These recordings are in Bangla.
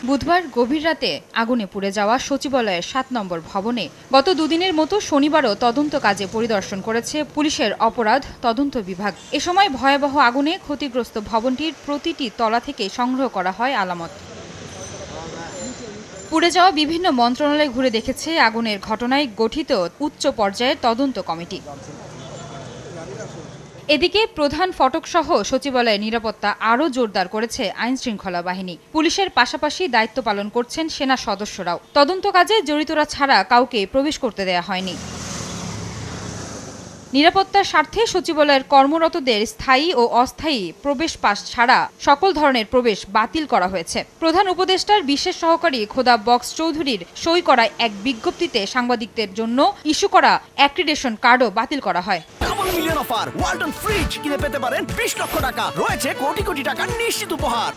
বুধবার গভীর রাতে আগুনে পুড়ে যাওয়া সচিবালয়ের ৭ নম্বর ভবনে গত দুদিনের মতো শনিবারও তদন্ত কাজে পরিদর্শন করেছে পুলিশের অপরাধ তদন্ত বিভাগ। এ সময় ভয়াবহ আগুনে ক্ষতিগ্রস্ত ভবনটির প্রতিটি তলা থেকে সংগ্রহ করা হয় আলামত। পুড়ে যাওয়া বিভিন্ন মন্ত্রণালয় ঘুরে দেখেছে আগুনের ঘটনায় গঠিত উচ্চ পর্যায়ের তদন্ত কমিটি। এদিকে প্রধান ফটকসহ সচিবালয়ের নিরাপত্তা আরও জোরদার করেছে আইনশৃঙ্খলা বাহিনী। পুলিশের পাশাপাশি দায়িত্ব পালন করছেন সেনা সদস্যরাও। তদন্ত কাজে জড়িতরা ছাড়া কাউকে প্রবেশ করতে দেয়া হয়নি। নিরাপত্তার স্বার্থে সচিবালয়ের কর্মরতদের স্থায়ী ও অস্থায়ী প্রবেশ পাস ছাড়া সকল ধরনের প্রবেশ বাতিল করা হয়েছে। প্রধান উপদেষ্টার বিশেষ সহকারী খোদা বক্স চৌধুরীর সই করা এক বিজ্ঞপ্তিতে সাংবাদিকদের জন্য ইস্যু করা অ্যাক্রিডেশন কার্ডও বাতিল করা হয়। মিলিয়ন অফার ওয়ালটন ফ্রিজ কিনে পেতে পারেন 20 লক্ষ টাকা, রয়েছে কোটি কোটি টাকার নিশ্চিত উপহার।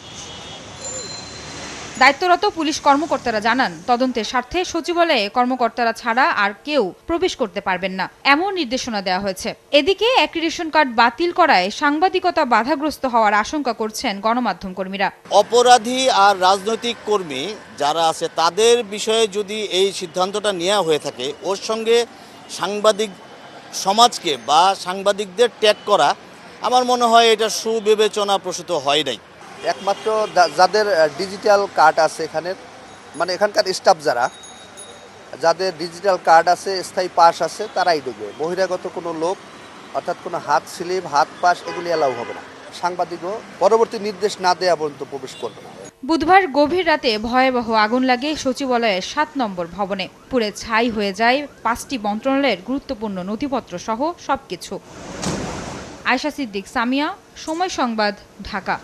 দায়িত্বরত পুলিশ কর্মকর্তারা জানান, তদন্তের স্বার্থে সচিবালয়ে কর্মকর্তারা ছাড়া আর কেউ প্রবেশ করতে পারবেন না, এমন নির্দেশনা দেওয়া হয়েছে। এদিকে অ্যাক্রিডেশন কার্ড বাতিল করায় সাংবাদিকতা বাধাগ্রস্ত হওয়ার আশঙ্কা করছেন গণমাধ্যম কর্মীরা। অপরাধী আর রাজনৈতিক কর্মী যারা আছে তাদের বিষয়ে যদি এই সিদ্ধান্তটা নেওয়া হয়ে থাকে, ওর সঙ্গে সাংবাদিক সমাজকে বা সাংবাদিকদের ট্যাগ করা, আমার মনে হয় এটা সুবিবেচনা প্রসূত হয় নাই। একমাত্র যাদের ডিজিটাল কার্ড আছে এখানকার স্টাফ যাদের ডিজিটাল কার্ড আছে, স্থায়ী পাস আছে, তারাই ঢুকবে। বহিরাগত কোনো লোক অর্থাৎ কোনো হাত স্লিপ, হাত পাস এগুলি এলাও হবে না। সাংবাদিকও পরবর্তী নির্দেশ না দেওয়া পর্যন্ত প্রবেশ করবে না। বুধবার গভীর রাতে ভয়াবহ আগুন লাগে সচিবালয়ের ৭ নম্বর ভবনে। পুড়ে ছাই হয়ে যায় ৫টি মন্ত্রণালয়ের গুরুত্বপূর্ণ নথিপত্র সহ সবকিছু। আয়েশা সিদ্দিক, সামিয়া, সময় সংবাদ, ঢাকা।